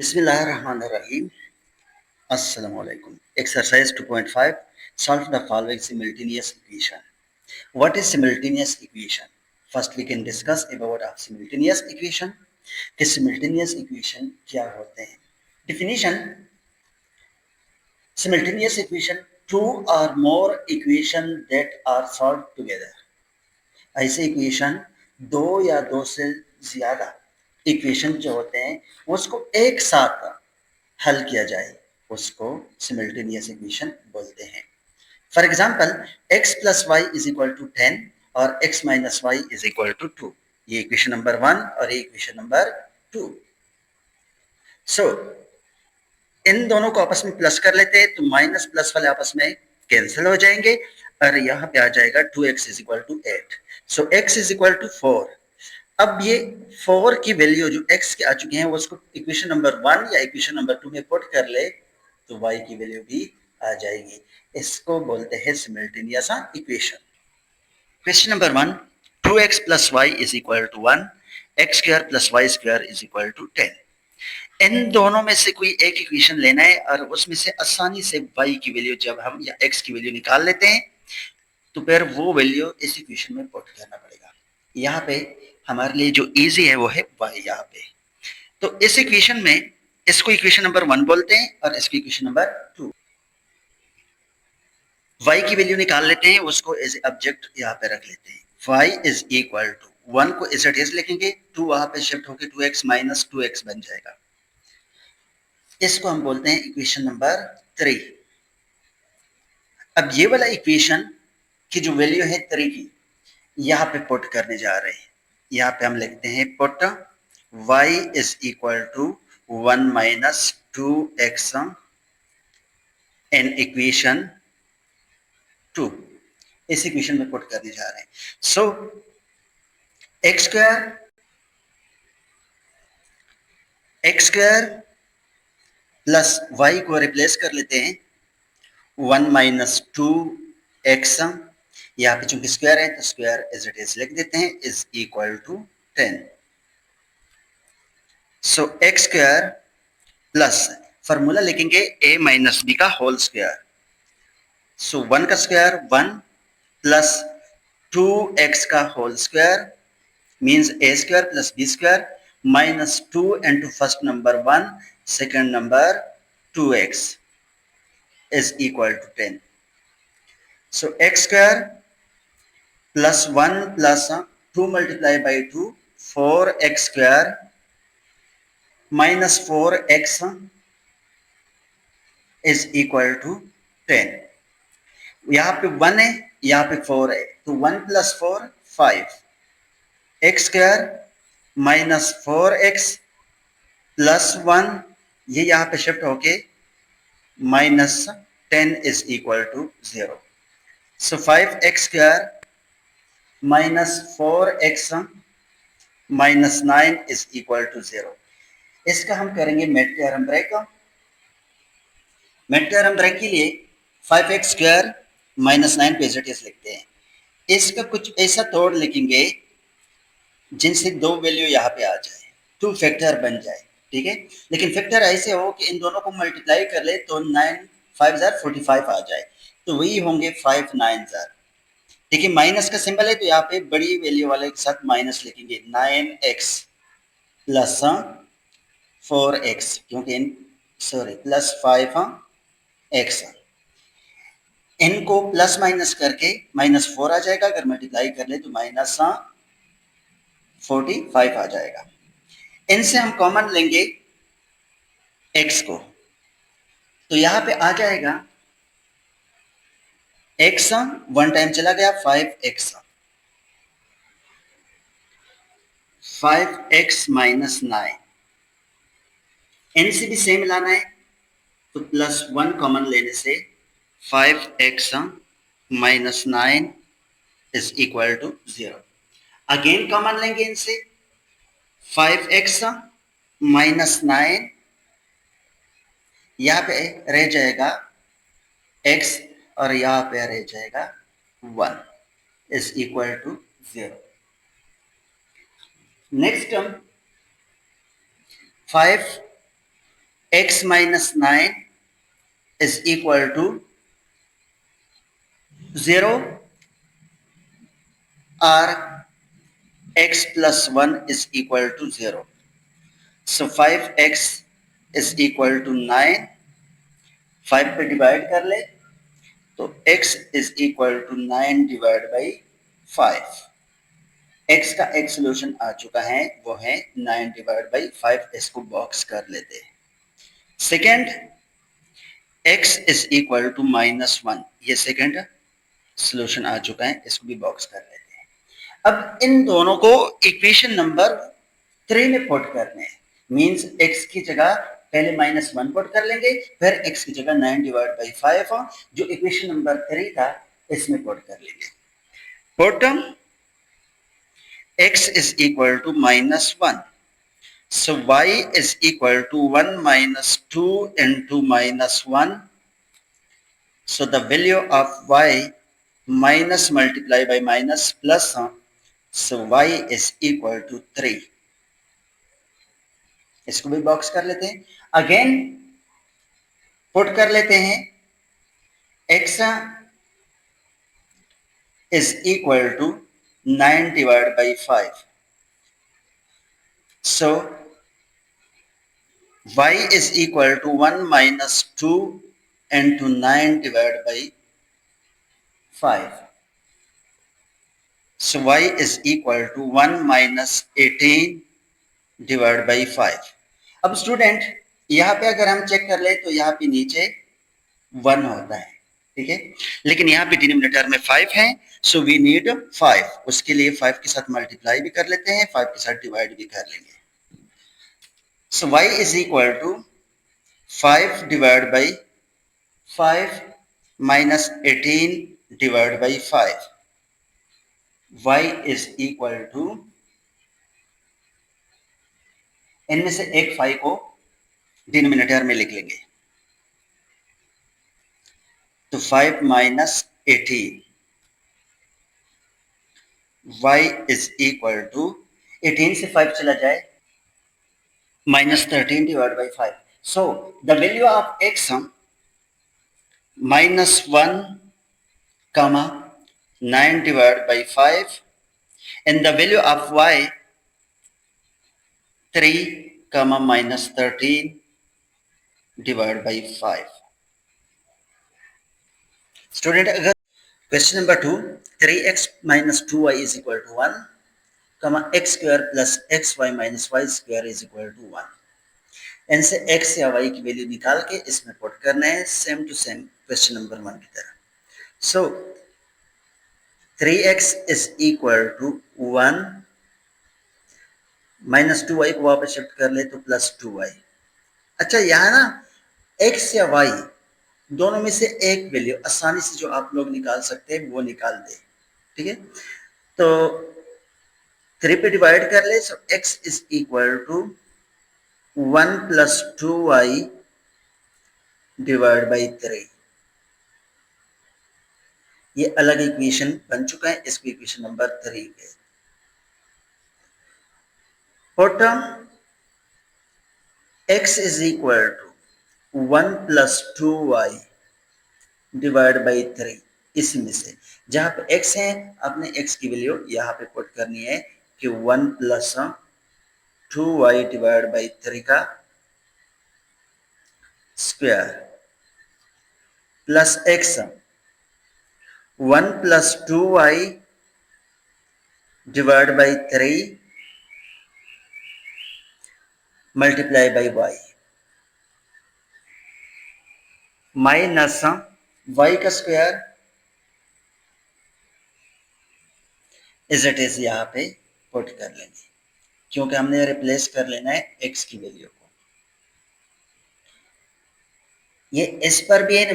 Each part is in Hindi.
Bismillahirrahmanirrahim. Assalamualaikum. Exercise 2.5. Solve the following simultaneous equation. What is simultaneous equation? First we can discuss about a simultaneous equation. कि simultaneous equation क्या होते हैं? Definition: simultaneous equation, two or more equation that are solved together. ऐसे इक्वेशन दो या दो से ज्यादा इक्वेशन जो होते हैं उसको एक साथ हल किया जाए उसको सिमिल्टेनियस इक्वेशन बोलते हैं। For example x plus y is equal to 10 और x minus y is equal to 2, ये इक्वेशन नंबर 1 और ये इक्वेशन नंबर 2। सो इन दोनों को आपस में प्लस कर लेते हैं तो माइनस प्लस वाले आपस में कैंसिल हो जाएंगे और यहाँ पे आ जाएगा 2x is equal to 8। So x is equal to 4। अब ये 4 की वैल्यू जो x के आ चुके हैं वो उसको इक्वेशन नंबर 1 या इक्वेशन नंबर 2 में पुट कर ले तो y की वैल्यू भी आ जाएगी। इसको बोलते हैं simultaneous equation. Question number 1, 2x plus y is equal to 1, x square plus y square is equal to 10। इन दोनों में से कोई एक इक्वेशन लेना है और उसमें से आसानी से y की वैल्यू जब हम या x की वैल्यू निकाल लेते हैं तो फिर वो वैल्यू इस इक्वेशन में पुट करना पड़ेगा। यहाँ पे हमारे लिए जो इजी है वो है y यहाँ पे। तो इस इक्वेशन में इसको इक्वेशन नंबर 1 बोलते हैं और इसको इक्वेशन नंबर 2। y की वैल्यू निकाल लेते हैं, उसको एज ऑब्जेक्ट यहाँ पे रख लेते हैं। y इज इक्वल टू 1 को एज इट इज लिखेंगे, 2 वहां पे शिफ्ट होकर 2x माइनस 2x बन जाएगा। इसको हम बोलते हैं इक्वेशन नंबर 3। अब ये वाला इक्वेशन की जो वैल्यू है 3 की यहाँ पे पुट करने जा रहे हैं। यहाँ पे हम लिखते हैं put y is equal to 1 minus 2x in equation 2। इस इक्वेशन में पुट करने जा रहे हैं। So x square plus y को रिप्लेस कर लेते हैं, 1 माइनस 2x, यहाँ पे चूंकि स्क्वायर है तो स्क्वायर एज इट इज लिख देते हैं, is equal to 10। So x square plus formula लिखेंगे a माइनस बी का होल स्क्वायर। सो 1 का स्क्वायर 1 प्लस 2x का whole square means a square plus b square minus 2 into first number 1 second number 2x is equal to 10. So x square plus 1 plus 2 multiplied by 2, 4x square minus 4x is equal to 10. यहाँ पे 1 है, यहाँ पे 4 है, तो 1 plus 4 5, x square minus 4x plus 1 ये यहाँ पे शिफ्ट होके minus 10 is equal to 0. So 5x square minus 4x minus 9 is equal to 0. इसका हम करेंगे mid term break. Mid term break के लिए 5x स्क्वायर माइनस 9 को एज इट इज लिखते हैं। इसका कुछ ऐसा तोड़ लिखेंगे जिनसे दो वैल्यू यहाँ पे आ जाए, 2 फैक्टर बन जाए, ठीक है। लेकिन फैक्टर ऐसे हो कि इन दोनों को मल्टीप्लाई कर ले तो 9 5 जार 45 आ जाए, तो वही होंगे 5 9 जार। देखिए माइनस का सिंबल है तो यहाँ पे बड़ी वैल्यू वाले के साथ माइनस लिखेंगे, 9x प्लस 4x क्योंकि सॉरी प्लस 5x। इनको प्लस माइनस करके माइनस 4 आ जाएगा, अगर मल्टीप्लाई कर ले तो माइनस 45 आ जाएगा। इनसे हम कॉमन लेंगे x को, तो यहाँ पे आ जाएगा x 1 टाइम चला गया 5x माइनस 9। इनसे भी सेम लाना है तो प्लस 1 कॉमन लेने से 5x minus 9 is equal to 0। Again common लेंगे इनसे 5x माइनस 9, यहाँ पे रह जाएगा x और यहाँ पे रह जाएगा 1 is equal to 0। Next term 5 x minus 9 is equal to 0 or x plus 1 is equal to 0. So 5x is equal to 9. 5 पे डिवाइड कर ले तो x is equal to 9 divided by 5. x का एक सोल्यूशन आ चुका है, वो है 9 डिवाइड बाई 5. इसको बॉक्स कर लेते हैं. Second, x is equal to -1. ये सेकेंड सोल्यूशन आ चुका है, इसको भी बॉक्स कर लेते हैं. अब इन दोनों को इक्वेशन नंबर 3 में पुट करने हैं. मीन्स x की जगह पहले -1 पुट कर लेंगे, फिर x की जगह 9 डिवाइड बाई 5 जो इक्वेशन नंबर 3 था इसमें पुट कर लेंगे. Put x is equal to -1. So y is equal to 1 minus 2 into -1. So the value of y minus multiply by minus plus. So y is equal to 3. इसको भी बॉक्स कर लेते हैं. अगेन पुट कर लेते हैं. x is equal to 9 divided by 5. So y is equal to 1 minus 2 into 9 divided by 5. So y is equal to 1 minus 18 divided by 5. अब स्टूडेंट यहाँ पे अगर हम चेक कर ले तो यहाँ पे नीचे 1 होता है, ठीक है, लेकिन यहाँ पे डिनोमिनेटर में 5 है. So we need 5. उसके लिए 5 के साथ मल्टीप्लाई भी कर लेते हैं, 5 के साथ डिवाइड भी कर लेंगे. So y is equal to 5 divide by 5 minus 18 divide by 5. y is equal to, इनमें से एक 5 को डिनोमिनेटर में लिख लेंगे तो 5 minus 18. y is equal to 18 से 5 चला जाए -13 divided by 5. So the value of x -1 comma 9 divided by 5 and the value of y 3 comma -13 divided by 5. Student, अगर question number 2 3x minus 2y is equal to 1 comma x square plus xy minus y square is equal to 1. इनसे x या y की वैल्यू निकाल के इसमें पुट करना है, same to same question number 1 की तरह. सो 3x is equal to 1 minus 2y को वापस शिफ्ट कर ले तो प्लस 2y. अच्छा, यहाँ ना x या y दोनों में से एक वैल्यू आसानी से जो आप लोग निकाल सकते हैं वो निकाल दे, ठीक है. तो 3 पे डिवाइड कर ले. So x is equal to 1 plus 2y divide by 3. ये अलग इक्वेशन बन चुका है, इसको इक्वेशन नंबर 3 है. Put x is equal to 1 plus 2y divide by 3. इसमें से जहां पे x है आपने x की वैल्यू यहाँ पे पुट करनी है कि 1 प्लस 2y डिवाइड बाई 3 का square plus x 1 plus 2y divide by 3 multiply by y minus y का स्क्वायर इज इट इज यहाँ पे पुट कर लेंगे क्योंकि हमने रिप्लेस कर लेना है x की वैल्यू को. ये इस पर भी है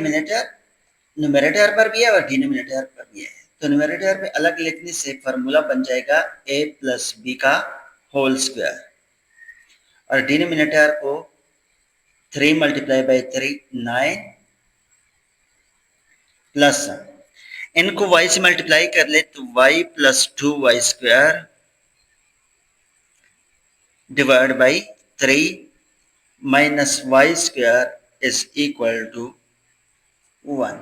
न्यूमरेटर पर भी है और डिनोमिनेटर पर भी है. तो न्यूमरेटर पे अलग लिखने से फार्मूला बन जाएगा a प्लस बी का होल स्क्वायर और डिनोमिनेटर को 3 मल्टीप्लाई बाई 3 9 प्लस इनको y से मल्टीप्लाई कर ले तो y plus 2y square divide by 3 minus y square is equal to 1.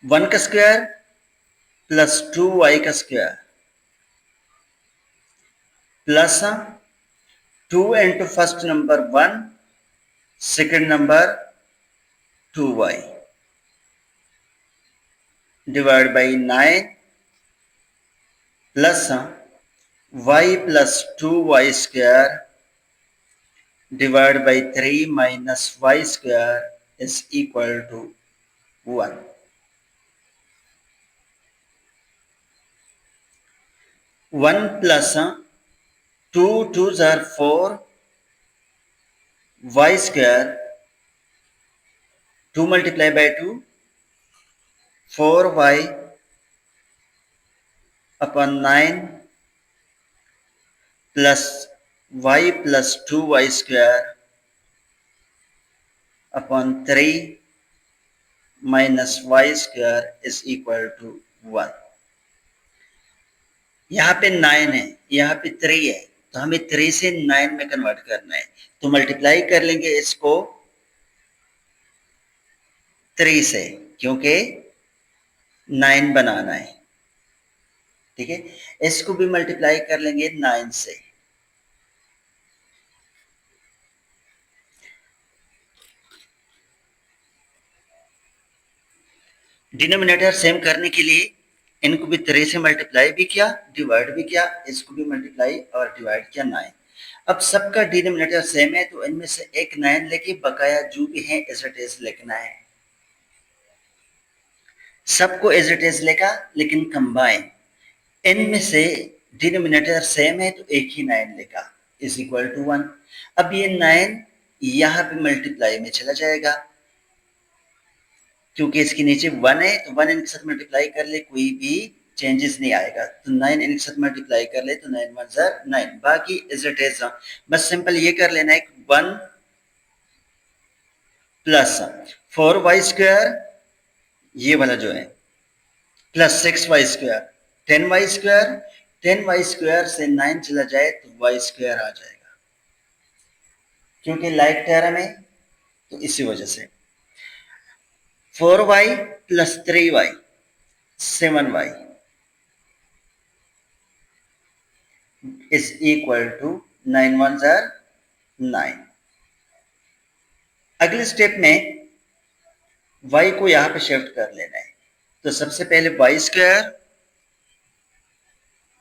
1 का स्क्वायर प्लस 2y का square plus 2 into first number 1, second number 2y divided by 9 plus y plus 2y square divided by 3 minus y square is equal to 1. 1 plus 2 2s are 4 y square 2 multiplied by 2 4y upon 9 plus y plus 2y square upon 3 minus y square is equal to 1. यहाँ पे 9 है, यहाँ पे 3 है, तो हमें 3 से 9 में कन्वर्ट करना है, तो मल्टीप्लाई कर लेंगे इसको 3 से, क्योंकि 9 बनाना है, ठीक है। इसको भी मल्टीप्लाई कर लेंगे 9 से। डिनोमिनेटर सेम करने के लिए इनको भी 3 से मल्टीप्लाई भी किया, डिवाइड भी किया, इसको भी मल्टीप्लाई और डिवाइड किया 9। अब सबका डिनोमिनेटर सेम है, तो इनमें से एक 9 लेके बकाया जो भी है एज इट इज लिखना है। सबको एज इट इज लिखा, लेकिन कंबाइन इनमें से डिनोमिनेटर सेम है तो एक ही 9 लिखा इज इक्वल टू 1। अब ये 9 यहाँ पे मल्टीप्लाई में चला जाएगा, क्योंकि इसके नीचे 1 है, तो 1 इनके साथ मल्टीप्लाई कर ले, कोई भी चेंजेस नहीं आएगा, तो 9 इनके साथ मल्टीप्लाई कर ले तो 9 1 9, बाकी इज इट इज। बस सिंपल ये कर लेना है 1 प्लस 4y स्क्वायर ये वाला जो है plus 6y square 10y square, 10y square से 9 चला जाए तो y स्क्वायर आ जाएगा, क्योंकि लाइक टर्म है तो इसी वजह से 4y plus 3y 7y is equal to 9 1s are 9। अगले स्टेप में y को यहां पे शिफ्ट कर लेना है, तो सबसे पहले y square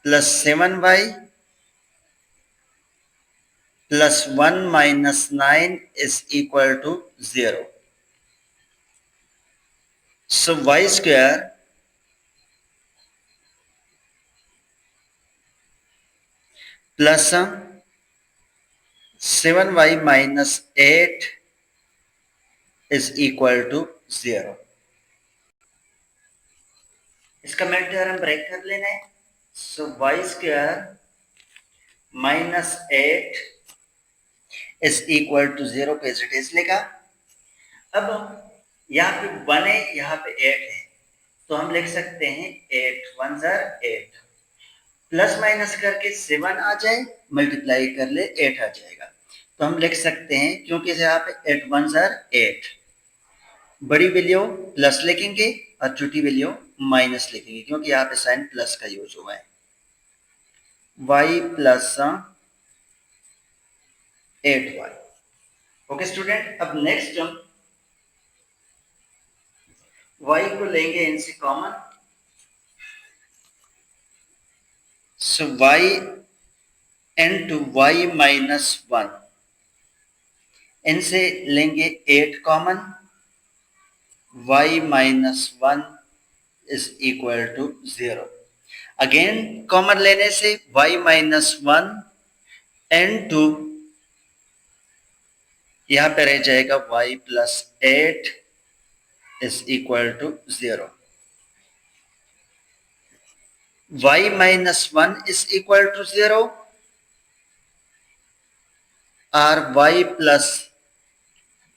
plus 7y plus 1 minus 9 is equal to 0। So y square plus 7y minus 8 is equal to 0। इसका मिड टर्म ब्रेक कर लेना है, so y square minus 8 is equal to 0 पे एज इट इज लेगा। अब यहाँ पे 1 है, यहाँ पे 8 है, तो हम लिख सकते हैं 8 1s are 8, प्लस माइनस करके 7 आ जाए, मल्टीप्लाई कर ले 8 आ जाएगा, तो हम लिख सकते हैं, क्योंकि यहाँ पे 8 1s are 8, बड़ी वैल्यू प्लस लिखेंगे और छोटी वैल्यू माइनस लिखेंगे, क्योंकि यहाँ पे साइन प्लस का यूज हुआ है। y plus 8y। Okay student, अब नेक्स्ट हम y को लेंगे इनसे common, so y into y minus 1, इनसे लेंगे 8 common, y minus 1 is equal to 0। Again common लेने से y माइनस 1 into यहां पे रह जाएगा y plus 8 is equal to 0। y minus 1 is equal to 0 और y plus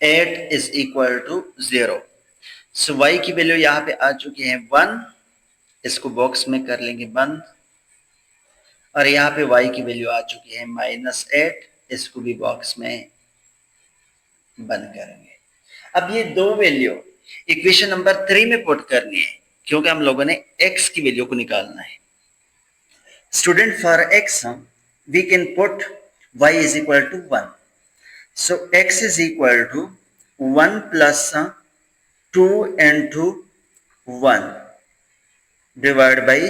8 is equal to 0। So y की वैल्यू यहाँ पे आ चुकी है 1, इसको बॉक्स में कर लेंगे बंद, और यहाँ पे y की वैल्यू आ चुकी है माइनस 8, इसको भी बॉक्स में बंद करेंगे। अब ये दो वैल्यू इक्वेशन नंबर 3 में पुट करनी है, क्योंकि हम लोगों ने x की वैल्यू को निकालना है। Student, for x we can put y is equal to 1, so x is equal to 1 plus 2 into 1 divided by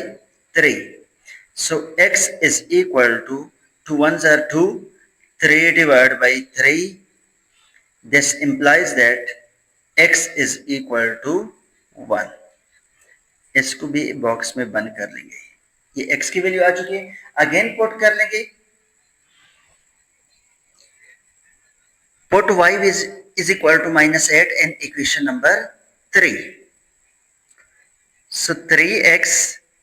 3. So x is equal to 2 ones are 2, 3 divided by 3. This implies that x is equal to 1. इसको भी बॉक्स में बंद कर लेंगे। ये x की वैल्यू आ चुकी है, अगेन पुट कर लेंगे। Put y is equal to -8 in equation number 3. So 3x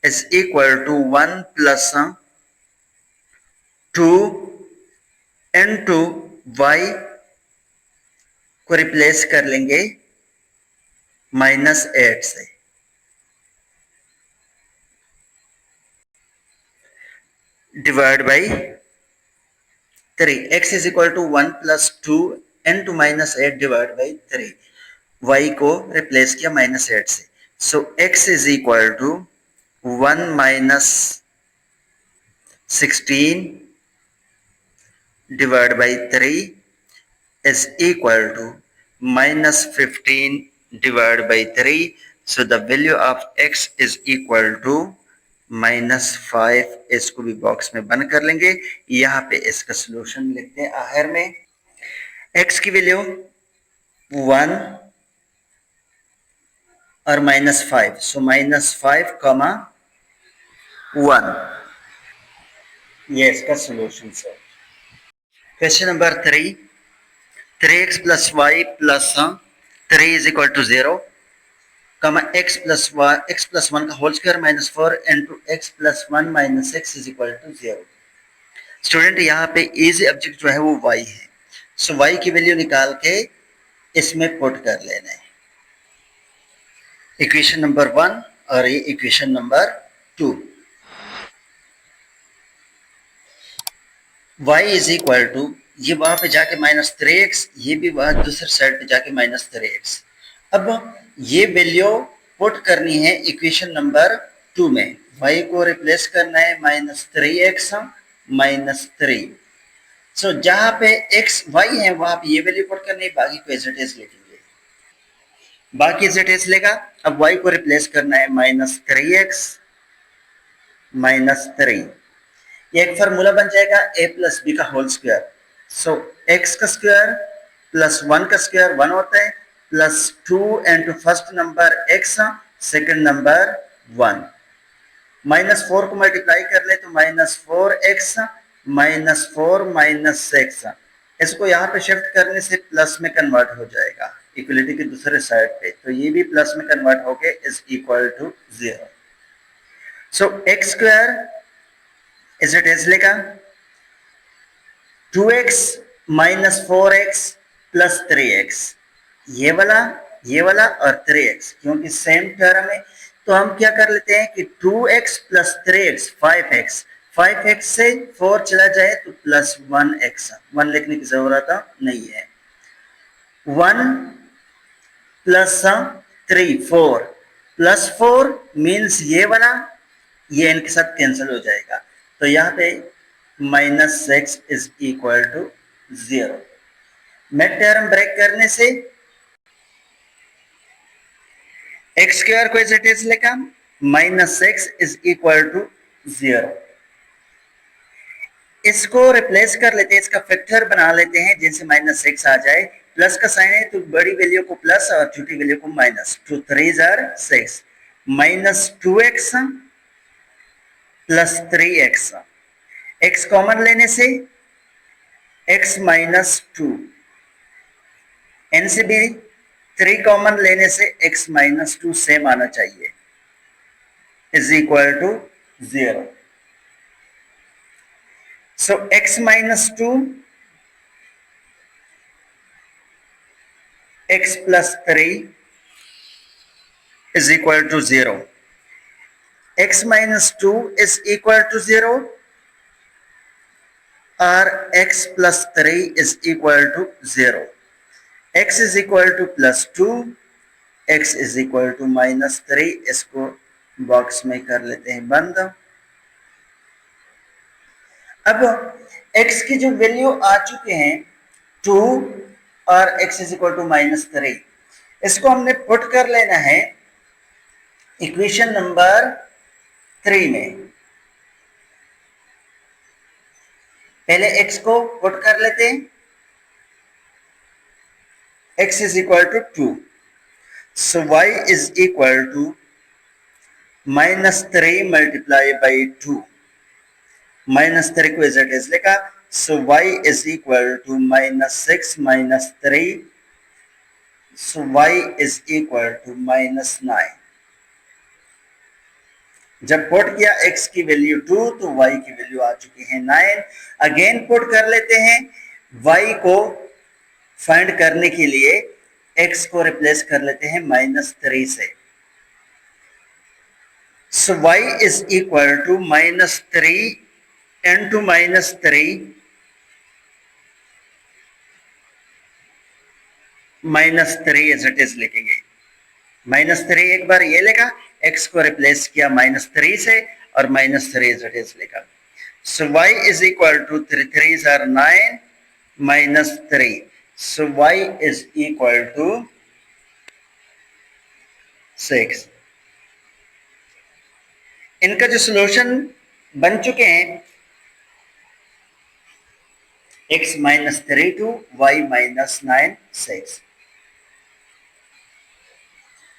is equal to 1 plus 2 into y को रिप्लेस कर लेंगे -8 से। Divide by 3, x is equal to 1 plus 2 into -8 divide by 3, y को रिप्लेस किया -8 से। सो x is equal to 1 minus 16 divided by 3 is equal to -15 divided by 3. So the value of x is equal to -5. इसको भी बॉक्स में बंद कर लेंगे। यहाँ पे इसका सोल्यूशन लिखते हैं आखिर में। x की वैल्यू 1 और -5, सो -5, 1, ये इसका सोल्यूशन है। Question number 3, 3x plus y plus 3 is equal to 0, x plus 1 का whole square -4 into x plus 1 minus 6 is equal to 0. Student, यहाँ पे इजी ऑब्जेक्ट जो है वो y है, सो y की वैल्यू निकाल के इसमें पुट कर लेना है। इक्वेशन नंबर 1 और ये equation number 2। y is equal to, ये वहां पे जाके -3x, ये भी वहां दूसरे साइड पे जाके -3x। अब ये वैल्यू पुट करनी है इक्वेशन नंबर 2 में, y को रिप्लेस करना है -3x -3। सो जहां पे x y है वहां पे ये वैल्यू पुट करनी है, बाकी को एज इट इज लिखेंगे, बाकी एज इट इज लेगा। अब y को रिप्लेस करना है -3x -3, एक फार्मूला बन जाएगा a प्लस बी का होल स्क्वायर। सो x का स्क्वायर प्लस 1 का स्क्वायर 1 होता है, plus 2 into first number x, second number 1, -4 को मल्टीप्लाई कर ले तो -4x -4 -6, इसको यहाँ पे शिफ्ट करने से प्लस में कन्वर्ट हो जाएगा इक्वलिटी के दूसरे साइड पे, तो ये भी प्लस में कन्वर्ट होके is equal to 0। So x square is it is लिखा 2x minus 4x plus 3x, ये वाला और 3x, क्योंकि सेम टर्म है तो हम क्या कर लेते हैं कि 2x plus 3x 5x से 4 चला जाए तो प्लस 1x, 1 लिखने की जरूरत नहीं है। 1 प्लस 3 4 प्लस 4 मीन्स ये वाला ये इनके साथ कैंसिल हो जाएगा, तो यहाँ पे -6 is equal to 0। Mid term break करने से x स्क्वायर को एज इट इज लिखा -6 इज इक्वल टू 0। इसको रिप्लेस कर लेते हैं, इसका फैक्टर बना लेते हैं जिनसे -6 आ जाए, प्लस का साइन है तो बड़ी वैल्यू को प्लस और छोटी वैल्यू को minus, 2 3 are 6, -2x plus 3x, x common लेने से x -2, n से भी 3 कॉमन लेने से x -2 सेम आना चाहिए, is equal to 0। So x -2 x plus 3 is equal to 0. X minus 2 is equal to 0 or x plus 3 is equal to 0. x is equal to +2, x is equal to -3, इसको बॉक्स में कर लेते हैं बंद। अब x की जो वैल्यू आ चुके हैं 2 और x इज इक्वल टू -3, इसको हमने पुट कर लेना है इक्वेशन नंबर 3 में। पहले x को पुट कर लेते हैं, x is equal to 2, so y is equal to -3 multiplied by 2, -3 को एज इट इज लिखा, so y is equal to -6 minus 3, so y is equal to -9। जब पुट किया x की वैल्यू 2 तो y की वैल्यू आ चुकी है 9। अगेन पुट कर लेते हैं, y को फाइंड करने के लिए x को रिप्लेस कर लेते हैं -3 से, so y is equal to -3 into -3 -3 as it is लिखेंगे। -3 एक बार ये लिखा, x को रिप्लेस किया -3 से और -3 एज इट इज लिखा, so y is equal to 3 3s are 9 -3, so y is equal to 6। इनका जो सॉल्यूशन बन चुके हैं x -3 to y -9 6।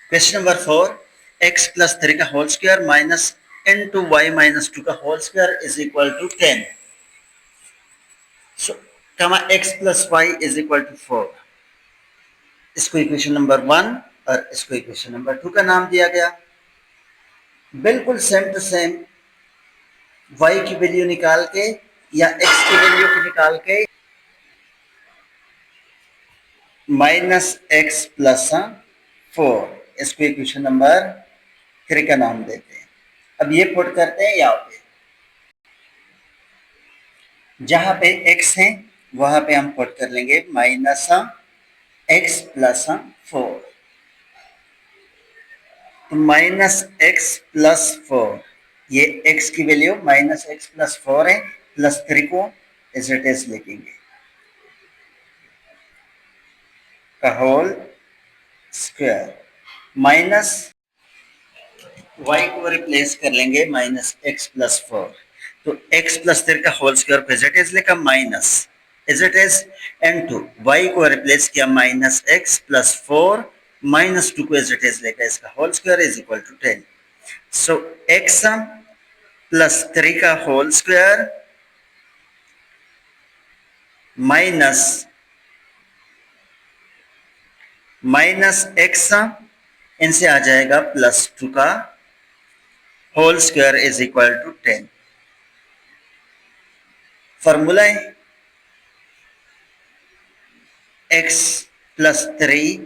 Question number 4, x + 3 का whole square minus into y -2 का whole square is equal to 10। So comma x + y is equal to 4। इसको इक्वेशन नंबर 1 और इसको इक्वेशन नंबर 2 का नाम दिया गया। बिल्कुल सेम टू सेम y की वैल्यू निकाल के या x की वैल्यू को निकाल के -x + 4, इसको इक्वेशन नंबर 3 का नाम देते हैं। अब ये पुट करते हैं यहाँ पे, जहां पे x है वहां पे हम पुट कर लेंगे -x + 4, तो -x + 4, ये x की वैल्यू -x + 4 है, +3 को एज इट इज लिखेंगे का होल स्क्वायर, माइनस y को रिप्लेस कर लेंगे -x + 4, तो x + 3 का होल स्क्वायर को एज इट इज लिखा minus as it is, into y को रिप्लेस किया -x + 4 -2 को एज इट इज लिखा, इसका whole square is equal to 10। So x + 3 का होल स्क्वायर माइनस x, इनसे आ जाएगा +2 का whole square is equal to 10। Formula है x + 3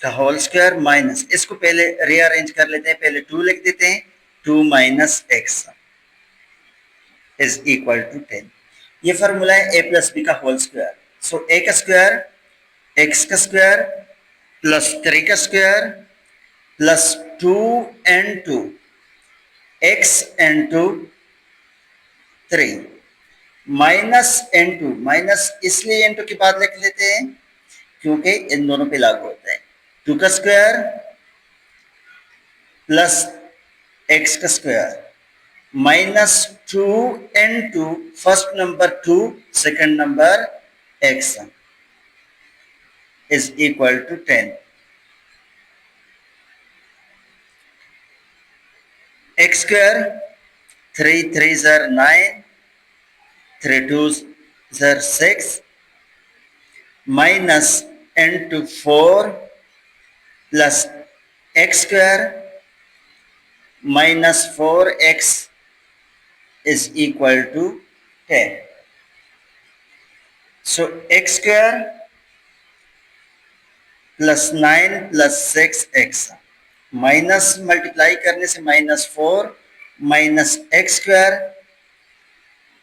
का होल स्क्वायर माइनस, इसको पहले रीअरेंज कर लेते हैं, पहले 2 लिख देते हैं, 2 - x इज इक्वल टू 10। ये फॉर्मूला है a + b का होल स्क्वायर। सो a का स्क्वायर x का स्क्वायर +3 का square +2 into x into 3 minus into, minus इसलिए into के बाद लिख लेते हैं क्योंकि इन दोनों पे लागू होता है, 2 का स्क्वायर प्लस x का square -2 into first number 2 second number x is equal to 10। x square 3 3s are 9, 3 2s are 6 minus into 4 plus x square minus 4x is equal to 10। So x square plus 9 plus 6x minus multiply करने से -4 minus x square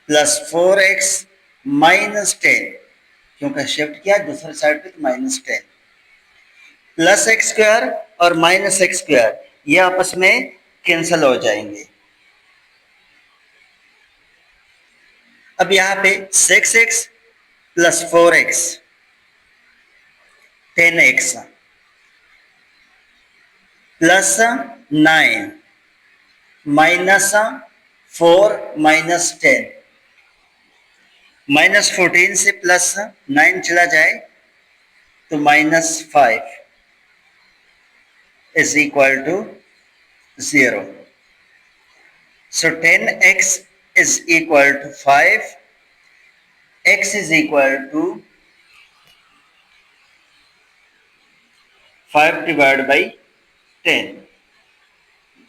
plus 4x -10, क्योंकि शिफ्ट किया दूसरे साइड पे तो -10 प्लस एक्स स्क्वायर और माइनस एक्स स्क्वायर ये आपस में कैंसिल हो जाएंगे। अब यहां पे 6x plus 4x 10x plus 9 minus 4 minus 10 minus 14 से प्लस 9 चला जाए तो minus 5 is equal to 0. So 10x is equal to 5. X is equal to 5 divided by 10.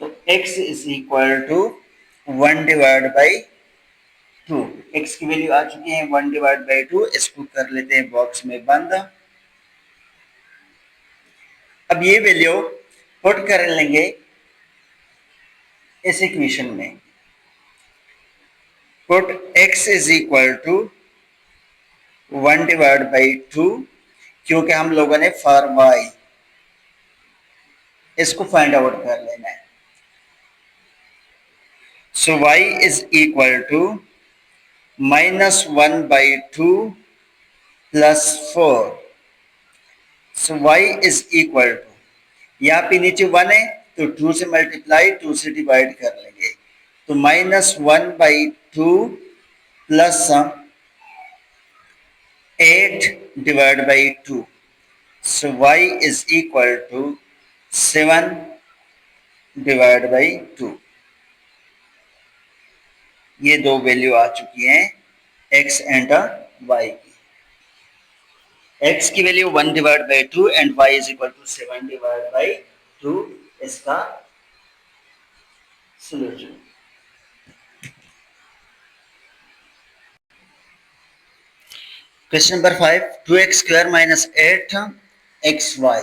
तो x is equal to 1 divided by 2. x की वैल्यू आ चुकी है 1 divided by 2. इसको कर लेते हैं बॉक्स में बंद। अब ये वैल्यू पुट कर लेंगे इस इक्वेशन में। Put x is equal to 1 divided by 2 क्योंकि हम लोगों ने फॉर y इसको फाइंड आउट कर लेना है। So y is equal to minus 1 by 2 plus 4. So y is equal to, यहाँ पे नीचे 1 है तो 2 से मल्टीप्लाई 2 से डिवाइड कर लेंगे तो minus 1 by 2 plus 8 divide by 2. So y is equal to 7 divide by 2. ये दो वैल्यू आ चुकी हैं x एंड y की। x की value 1 divide by 2 and y is equal to 7 divide by 2 इसका solution. Question number 5 2x square minus 8xy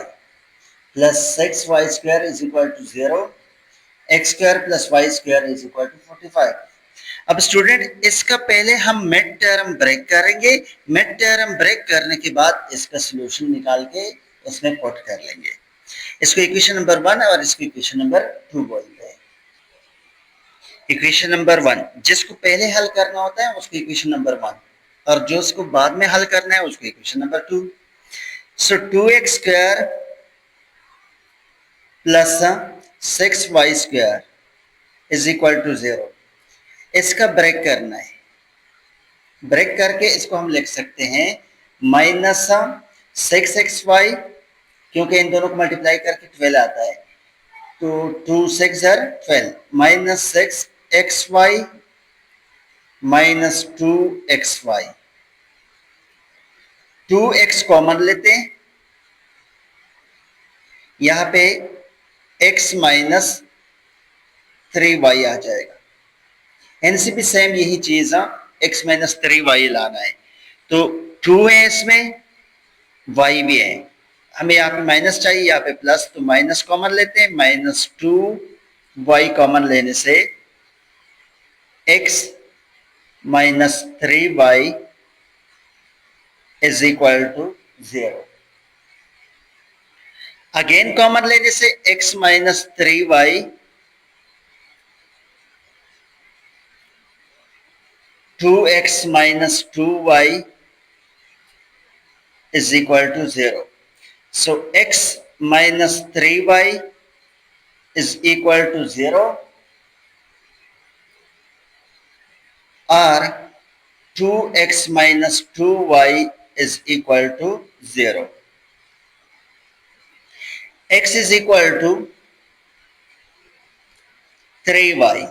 plus 6y square is equal to 0 x square plus y square is equal to 45। अब स्टूडेंट इसका पहले हम मिड टर्म ब्रेक करेंगे। मिड टर्म ब्रेक करने के बाद इसका सॉल्यूशन निकाल के इसमें पुट कर लेंगे। इसको इक्वेशन नंबर 1 और इसको इक्वेशन नंबर 2 बोलते हैं। इक्वेशन नंबर 1 जिसको पहले हल करना होता है उसको इक्वेशन नंबर 1 और जो उसको बाद में हल करना है उसको equation number 2। So 2x square plus 6y square is equal to 0। इसका ब्रेक करना है। ब्रेक करके इसको हम लिख सकते हैं माइनस 6xy क्योंकि इन दोनों को मल्टीप्लाई करके 12 आता है तो 2 6 12 minus 6xy minus 2xy। 2x common लेते हैं यहां पे x माइनस 3y आ जाएगा। इनसे भी सेम यही चीज x माइनस 3y लाना है तो 2 है इसमें y भी है। हमें यहाँ पे माइनस चाहिए यहाँ पे प्लस तो माइनस कॉमन लेते हैं माइनस 2y कॉमन लेने से x minus 3y is equal to 0। Again common लेने से x minus 3y 2x minus 2y is equal to 0. So x minus 3y is equal to 0 or 2x minus 2y is equal to 0. X is equal to 3y.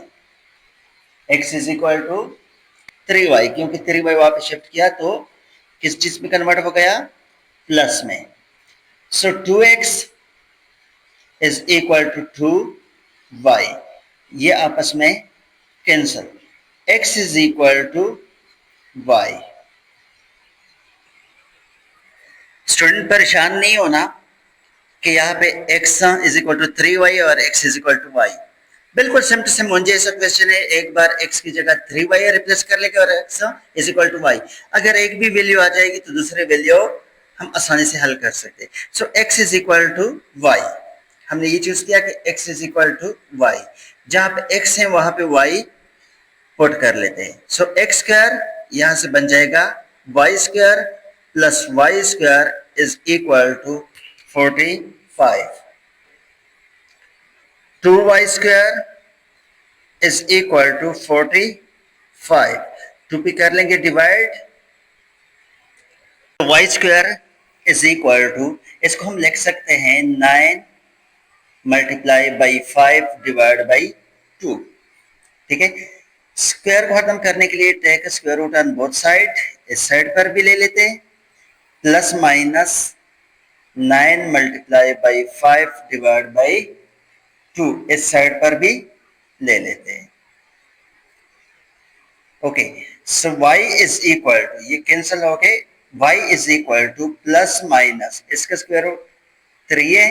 X is equal to 3y क्योंकि 3y वापस शिफ्ट किया तो किस चीज में कन्वर्ट हो गया प्लस में। सो 2x is equal to 2y ये आपस में cancel. x is equal to y। Student परेशान नहीं होना कि यहाँ पे x is equal to 3y और x is equal to y बिल्कुल सेम टू सेम मुझे ऐसा क्वेश्चन है एक बार x की जगह 3y रिप्लेस कर लेंगे और x is equal to y। अगर एक भी वैल्यू आ जाएगी तो दूसरे वैल्यू हम आसानी से हल कर सकते हैं। So x is equal to y, हमने ये चूज किया कि x is equal to y, जहां पे x है वहां पे y पुट कर लेते हैं। सो एक्स स्क्वायर यहां से बन जाएगा y square plus y square is equal to 45। 2y square is equal to 45। 2 पे कर लेंगे divide, y square is equal to, इसको हम लिख सकते हैं 9 मल्टीप्लाई बाई 5 डिवाइड बाई 2। ठीक है, स्क्वायर को खत्म करने के लिए take square root on both side, इस साइड पर भी ले लेते हैं, plus minus 9 multiply by 5 divide by 2 इस साइड पर भी ले लेते हैं। Okay, so y is equal to, ये कैंसिल हो गए, y is equal to plus minus, इसका स्क्वायर रूट 3 है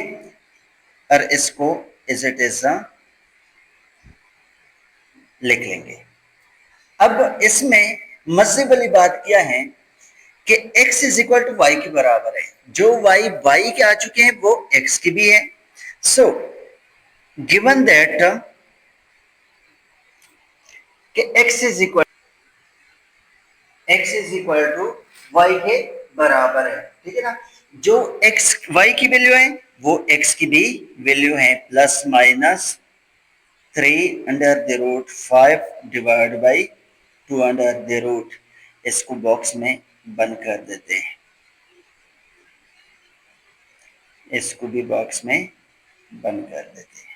और इसको इज इट इज लिख लेंगे। अब इसमें मजे वाली बात क्या है कि x is equal to y के बराबर है, जो y के आ चुके हैं वो x की भी है। सो गिवन दैट कि x is equal to y के बराबर है, ठीक है ना, जो x y की वैल्यू है वो x की भी वैल्यू है, plus minus 3 under the root 5 divide by 2 under the root, इसको बॉक्स में बंद कर देते हैं, इसको भी बॉक्स में बंद कर देते हैं।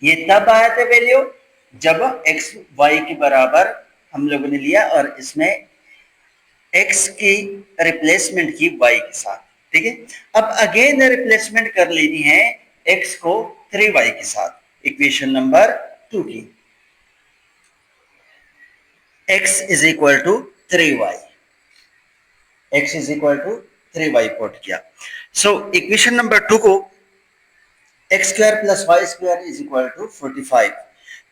ये तब आया था वैल्यू जब x y के बराबर हम लोगों ने लिया और इसमें x की रिप्लेसमेंट की y के साथ, ठीक है। अब अगेन रिप्लेसमेंट कर लेनी है x को 3y के साथ, इक्वेशन नंबर 2 की, x is equal to 3y, x is equal to 3y put किया। सो इक्वेशन नंबर 2 को x square plus y square is equal to 45,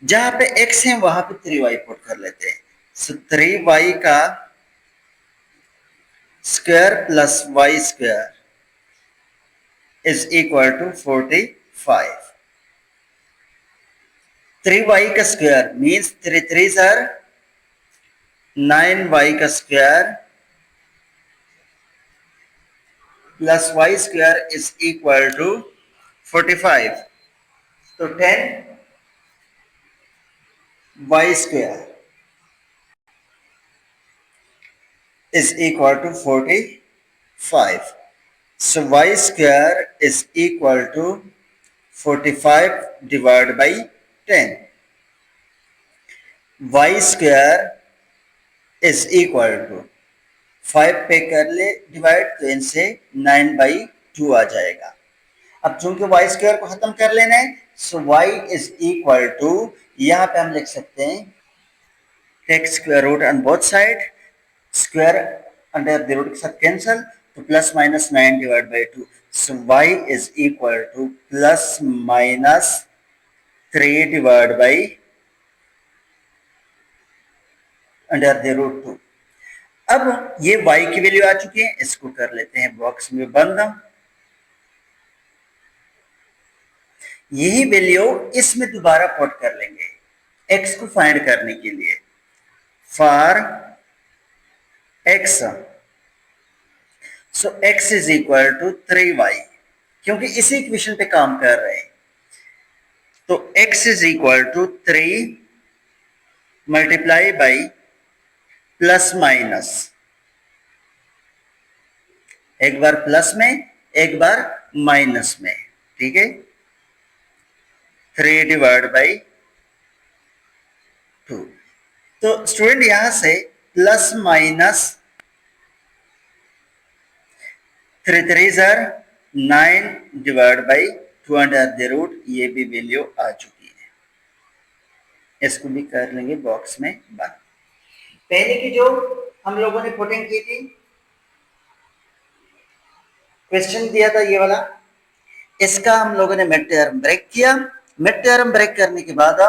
जहां पे x है वहां पे 3y पुट कर लेते हैं। सो 3y का square plus y square is equal to 45। 3y का स्क्वायर मीन्स 3 3 आर 9y का square plus y square is equal to 45, तो 10 y square is equal to 45. So y square is equal to 45 divided by 10. Y square is equal to 5 पे कर ले डिवाइड, तो इनसे 9 बाई 2 आ जाएगा। अब चूंकि y स्क्वायर को खत्म कर लेना है, so y is equal to, यहां पे हम लिख सकते हैं take square root on both side, square under the root के साथ कैंसल, तो plus minus 9 divide by 2, so y is equal to plus minus 3 divide by under the root 2। अब ये y की वैल्यू आ चुकी है, इसको कर लेते हैं बॉक्स में बंद। यही वैल्यू इसमें दोबारा पुट कर लेंगे x को फाइंड करने के लिए, for x, so x is equal to 3y, क्योंकि इसी इक्वेशन पे काम कर रहे हैं, तो x is equal to 3 multiply by plus minus, एक बार प्लस में एक बार माइनस में, ठीक है, 3 डिवाइड बाई 2। तो स्टूडेंट यहां से plus minus 3 3 9 divide by 2 under the root, ये भी वैल्यू आ चुकी है, इसको भी कर लेंगे बॉक्स में बंद। पहले की जो हम लोगों ने पुटिंग की थी, क्वेश्चन दिया था ये वाला, इसका हम लोगों ने मिड टर्म ब्रेक किया। मिड टर्म ब्रेक करने के बाद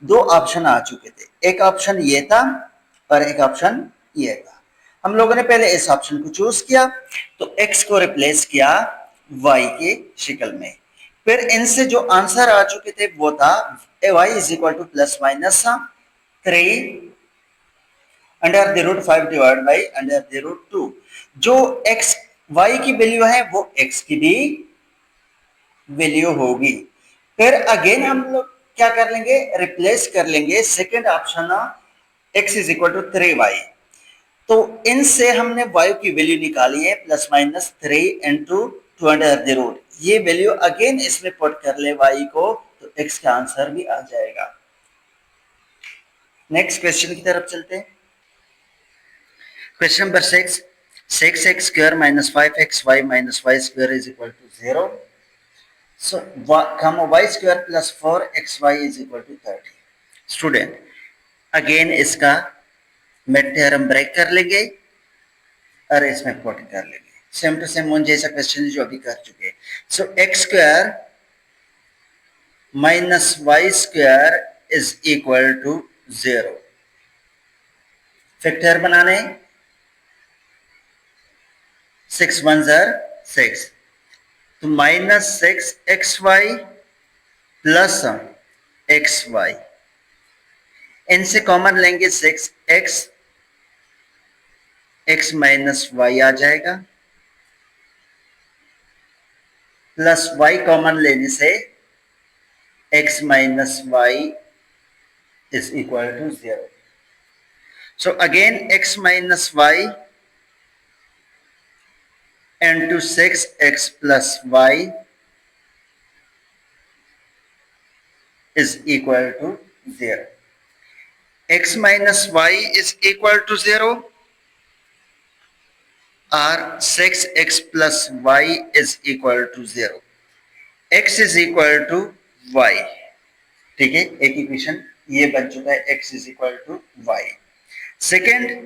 2 ऑप्शन आ चुके थे, एक ऑप्शन ये था और एक ऑप्शन ये था। हम लोगों ने पहले इस ऑप्शन को चूज किया तो x को रिप्लेस किया y के शक्ल में, फिर इनसे जो आंसर आ चुके थे वो था y is equal to plus minus 3 under the root 5 divide by under the root 2। जो x y की वैल्यू है वो x की भी वैल्यू होगी। फिर अगेन हम लोग क्या कर लेंगे, रिप्लेस कर लेंगे second option x is equal to 3y। तो इनसे हमने y की वैल्यू निकाली है plus minus 3 into 2 under the root. ये वैल्यू अगेन इसमें पुट कर ले y को तो x का आंसर भी आ जाएगा। नेक्स्ट क्वेश्चन की तरफ चलते हैं। Question number 6, 6x square minus 5xy minus y square is equal to 0. So, y square plus 4xy is equal to 30. Student again इसका मिड थ्योरम ब्रेक कर लेंगे और इसमें पुट कर लेंगे। सेम टू सेम वन जैसा क्वेश्चन जो अभी कर चुके। So x square minus y square is equal to 0। Factor बनाने 6 1 6, तो minus 6 x y plus x y, इनसे कॉमन लेंगे 6 एक्स, एक्स माइनस वाई आ जाएगा, प्लस वाई कॉमन लेने से x minus y is equal to 0। So again x minus y into 6x plus y is equal to 0. X minus y is equal to 0 or 6x plus y is equal to 0. X is equal to y. ठीक है, एक इक्वेशन ये बन चुका है, x is equal to y. Second,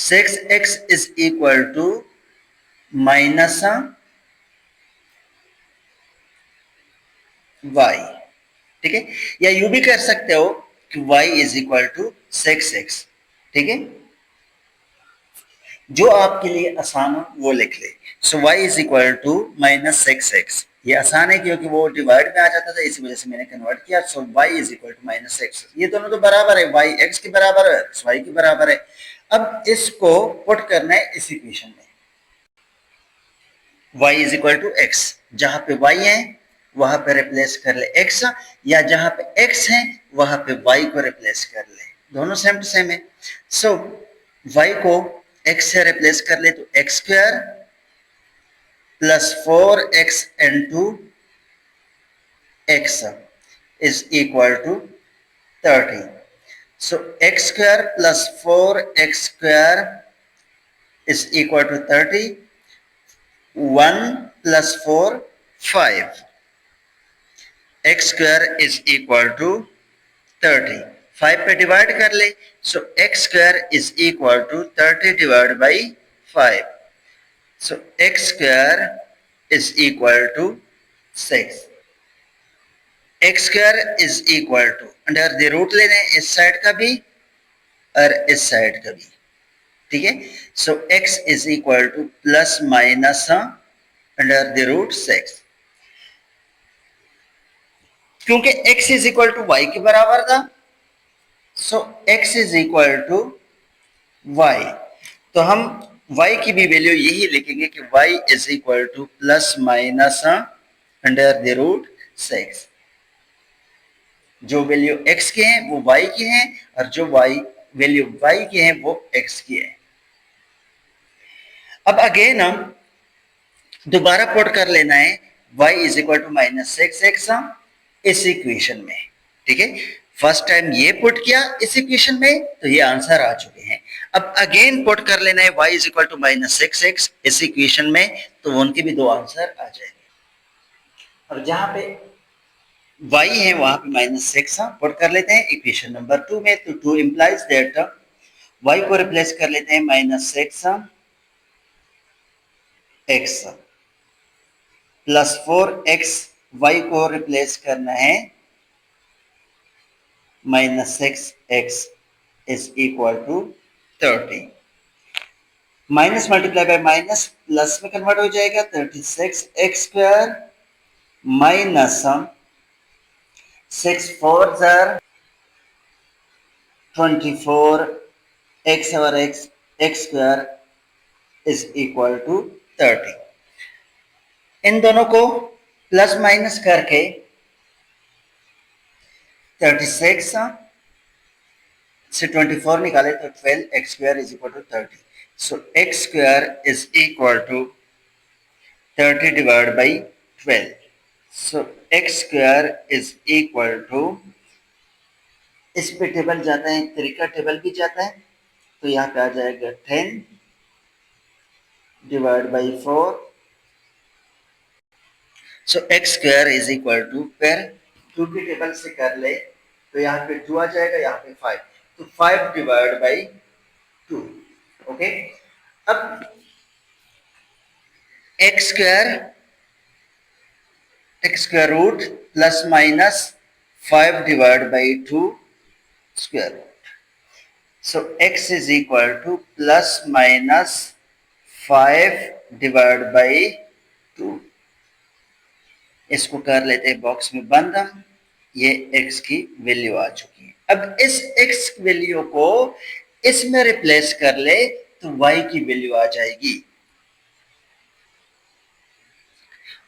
6x is equal to minus y, ठीक है, या यू भी कर सकते हो कि y is equal to 6x, ठीक है, जो आपके लिए आसान हो वो लिख ले। So y is equal to minus 6x, ये आसान है क्योंकि वो डिवाइड में आ जाता था, इसी वजह से मैंने कन्वर्ट किया। So y is equal to minus 6, ये दोनों तो बराबर है, y x के बराबर है, y के बराबर है। अब इसको पुट करना है इस इक्वेशन में, y is equal to x, जहां पे y है वहां पे रिप्लेस कर ले x, या जहां पे x है वहां पे y को रिप्लेस कर ले, दोनों सेम टू सेम है। सो y को x से रिप्लेस कर ले तो x square plus 4x into x is equal to 30। So x square plus 4x square is equal to 30। 1 plus 4 5, x square is equal to 30। 5 पे डिवाइड कर ले, so x square is equal to 30 divided by 5, so x square is equal to 6। x square is equal to under the root लेने इस साइड का भी और इस साइड का भी, ठीक है। So x is equal to plus minus under the root 6, क्योंकि x is equal to y के बराबर था, so x is equal to y, तो हम y की भी वैल्यू यही लिखेंगे कि y is equal to plus minus under the root 6। जो वैल्यू x के हैं वो y की हैं और जो वैल्यू y की हैं वो x की है। अब अगेन हम दोबारा पुट कर लेना है y is equal to minus 6x इस इक्वेशन में, ठीक है। फर्स्ट टाइम ये पुट किया इस इक्वेशन में तो ये आंसर आ चुके हैं। अब अगेन पुट कर लेना है y is equal to minus 6x इस इक्वेशन में, तो उनके भी दो आंसर आ जाएंगे। अब जहां पे y है वहां पे माइनस 6 पुट कर लेते हैं इक्वेशन नंबर 2 में, तो 2 इंप्लाइज दैट y को रिप्लेस कर लेते हैं minus 6 x plus 4x, y को रिप्लेस करना है minus 6x is equal to 30। Minus multiply by minus plus में कन्वर्ट हो जाएगा 36x² माइनस 6 4 24 x और x² इज इक्वल टू 30। इन दोनों को प्लस माइनस करके 36 से 24 निकाले तो 12x² is equal to 30। So x² is equal to 30 divide by 12। So x² is equal to, इस पे टेबल जाता है, तरीका टेबल भी जाता है, तो यहाँ पे आ जाएगा 10 divide by 4। So x² is equal to, फिर 2 की टेबल से कर ले तो यहाँ पे 2 आ जाएगा, यहाँ पे 5, तो 5 डिवाइड बाई 2। ओके, अब x² root plus minus 5 divide by 2 square root. So x is equal to plus minus 5 divide by 2। इसको कर लेते हैं बॉक्स में बंद। ये x की वैल्यू आ चुकी है। अब इस x वैल्यू को इसमें रिप्लेस कर ले तो y की वैल्यू आ जाएगी।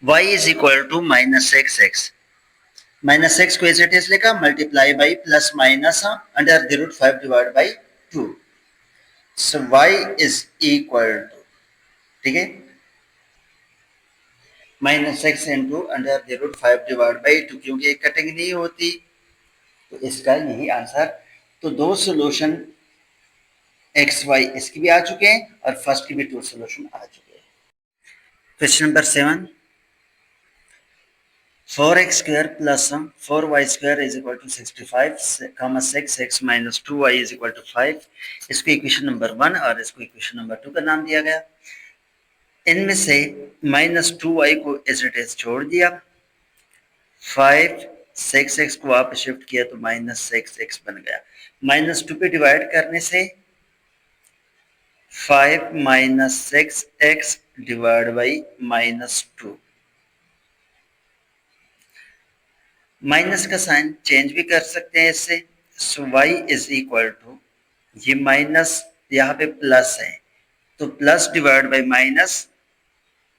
y is equal to minus x. Minus x को एज इट इज लिखा, multiply by plus minus under the root 5 divide by 2। So y is equal to, ठीक है, minus x into under the root 5 divide by 2, क्योंकि एक कटिंग नहीं होती तो इसका यही आंसर। तो दो सोल्यूशन एक्स वाई इसकी भी आ चुके हैं और फर्स्ट की भी 2 सोल्यूशन आ चुके हैं। Question number 7, 4x² plus 4y² is equal to 65, 6x minus 2y is equal to 5। इसको इक्वेशन नंबर 1 और इसको इक्वेशन नंबर 2 का नाम दिया गया। इनमें से माइनस 2y को एज इट इज छोड़ दिया, 5 6x को वापस शिफ्ट किया तो माइनस 6x बन गया। माइनस 2 पे डिवाइड करने से 5 minus 6x divide by minus 2। Minus का साइन चेंज भी कर सकते हैं इससे। सो y इज इक्वल टू, ये माइनस यहाँ पे प्लस है तो plus divide by minus,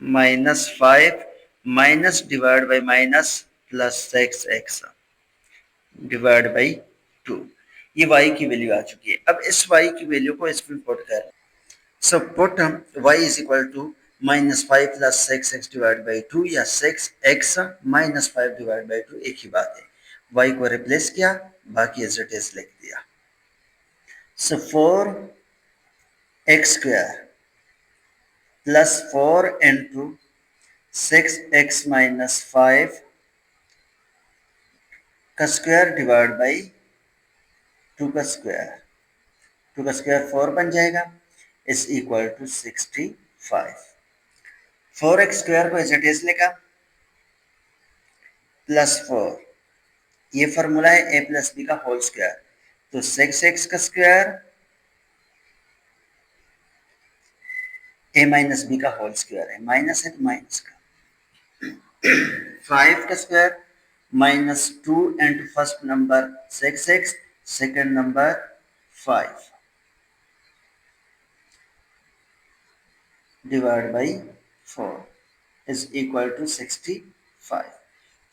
minus 5 minus divide by minus plus 6x divide by 2। ये y की वैल्यू आ चुकी है। अब इस y की वैल्यू को इसमें पुट कर, so put y is equal to minus 5 plus 6x divide by 2 या 6x माइनस 5 डिवाइड बाई 2 एक ही बात है। y को रिप्लेस किया, बाकी एज इट इज लिख दिया। सो 4x² plus 4 into 6x minus 5 का स्क्वायर डिवाइड बाई 2 का स्क्वायर, 2 का स्क्वायर 4 बन जाएगा, इज इक्वल टू 65। 4x² को एज इट इज लिखा, प्लस 4, ये फॉर्मूला है a प्लस बी का होल स्क्वायर, तो 6x का स्क्वायर a माइनस बी का होल स्क्वायर है, माइनस है तो माइनस का, 5 का square minus 2 into first number 6x, second number 5 divide by 4 is equal to 65।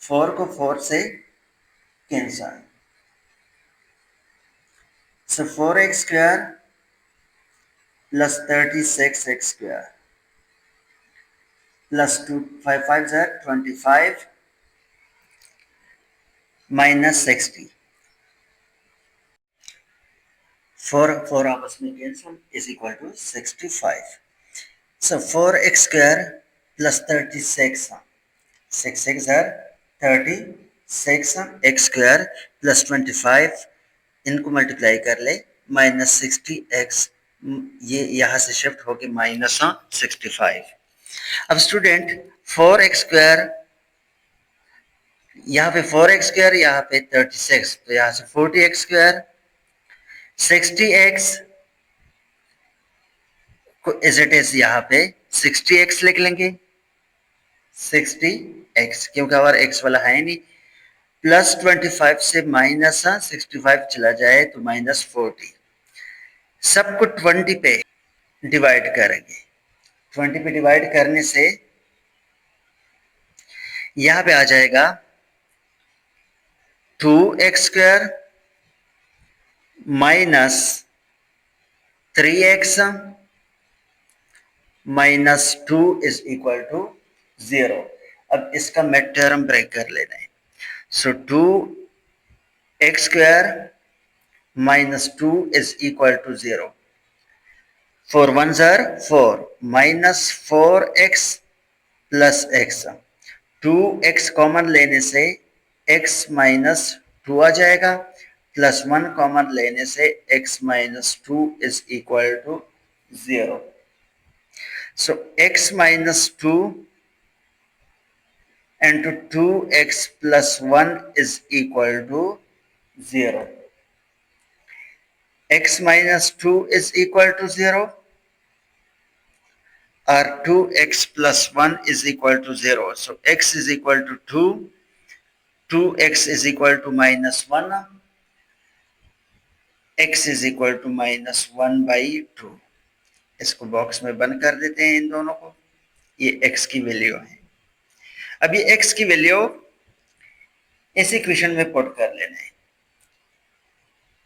4 को 4 से cancel, so 4x² plus 36x² plus 2 5 5 25 minus 60, 4 4 आपस में cancel is equal to 65। So 4x² plus 36, 6 6 36 x² plus 25, इनको मल्टीप्लाई कर ले, माइनस 60x, ये यहाँ से शिफ्ट होके माइनस 65। अब स्टूडेंट 4x², यहाँ पे 4x², यहाँ पे 36, तो यहाँ से 40x², 60x को एज इट इज यहाँ पे 60x लिख लेंगे, 60x, क्योंकि हमारा x वाला है नहीं। प्लस 25 से माइनस 65 चला जाए तो माइनस 40। सबको 20 पे डिवाइड करेंगे। 20 पे डिवाइड करने से यहाँ पे आ जाएगा 2x² minus 3x minus 2 is equal to 0। अब इसका मिड टर्म ब्रेक कर लेना है। So 2x² minus 2 is equal to 0. 4 ones are 4 minus 4x plus x। 2x common लेने से x minus 2 आ जाएगा, प्लस 1 कॉमन लेने से x minus 2 is equal to 0. So x minus 2 into 2x plus 1 is equal to 0. X minus 2 is equal to 0 or 2x plus 1 is equal to 0. So x is equal to 2, 2x is equal to minus 1, x is equal to minus 1 by 2. इसको बॉक्स में बंद कर देते हैं इन दोनों को। ये x की वैल्यू है। अब ये x की वैल्यू इस इक्वेशन में पुट कर लेना है।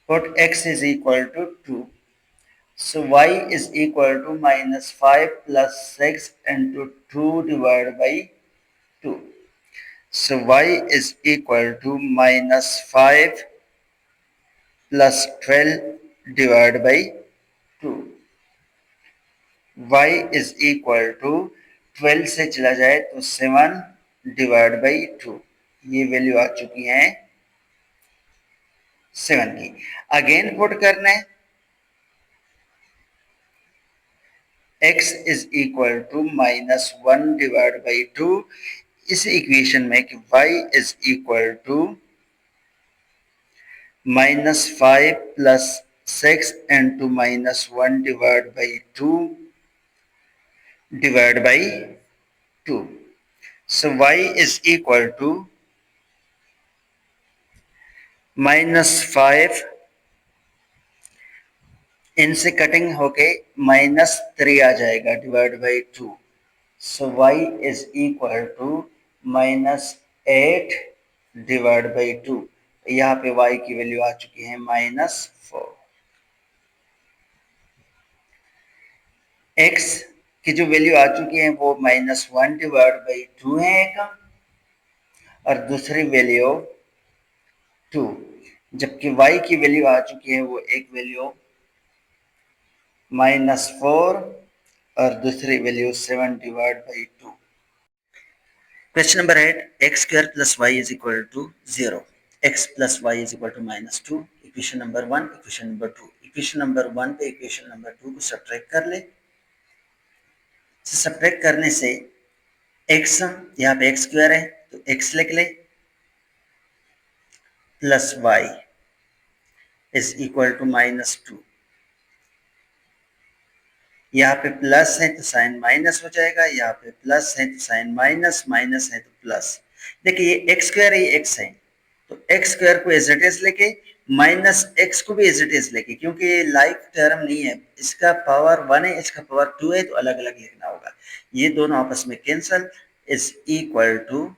Put x is equal to 2. So y is equal to minus 5 plus 6 into 2 divided by 2. So y is equal to minus 5 plus 12 divided by 2. Y is equal to 12 से चला जाए तो 7 divided by 2. ये वैल्यू आ चुकी है 7 की। अगेन पुट करना है x is equal to minus 1 divided by 2। इस इक्वेशन में कि y is equal to minus 5 plus 6 into minus 1 divided by 2 divided by 2. So y is equal to minus 5, इनसे कटिंग होके minus 3 आ जाएगा divide by 2। So y is equal to minus 8 divide by 2। यहाँ पे y की वैल्यू आ चुकी है minus 4। x की जो वैल्यू आ चुकी है वो minus 1 डिवाइड बाई 2 है एक, और दूसरी वैल्यू 2, जबकि y की वैल्यू आ चुकी है वो एक वैल्यू -4 और दूसरी value 7 divide by 2। Question number 8, x square plus y is equal to 0, x plus y is equal to -2। Equation number 1, equation number 2। Equation number 1 पे इक्वेशन नंबर 2 को सब्ट्रैक्ट कर ले। सब्ट्रैक्ट करने से एक्स, यहाँ पे एक्स स्क्वायर है तो एक्स लिख ले, plus y is equal to -2। यहाँ पे प्लस है तो साइन माइनस हो जाएगा, यहाँ पे प्लस है तो साइन माइनस, माइनस है तो प्लस। देखिए ये एक्स स्क्वायर है, ये एक्स है, तो एक्स स्क्वायर को एज इट इज लेके माइनस एक्स को भी एज इट इज लेके, क्योंकि ये लाइक टर्म नहीं है, इसका पावर 1 है, इसका पावर 2 है, तो अलग अलग लिखना होगा। ये दोनों आपस में cancel, is equal to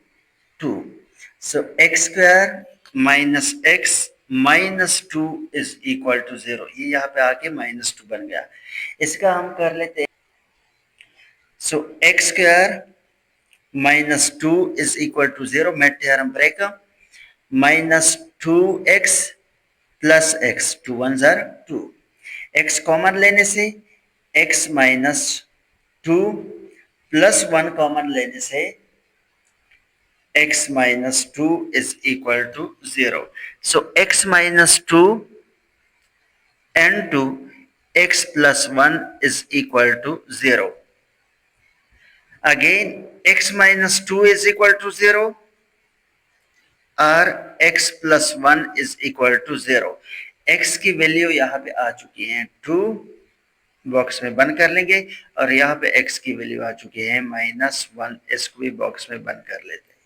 2। So x square minus x minus 2 is equal to 0। ये यहाँ पे आके -2 बन गया। इसका हम कर लेते हैं। So x square -2 is equal to 0, मैं term break, -2x plus x, 2 1s are 2, x common लेने से x -2 प्लस 1 कॉमन लेने से x -2 is equal to 0. So x -2 and 2 x plus 1 is equal to 0. Again x minus 2 is equal to 0 और x plus 1 is equal to 0. x की वैल्यू यहाँ पे आ चुकी है 2 बॉक्स में बंद कर लेंगे और यहाँ पे x की वैल्यू आ चुकी है -1। इसको भी बॉक्स में बंद कर लेते हैं।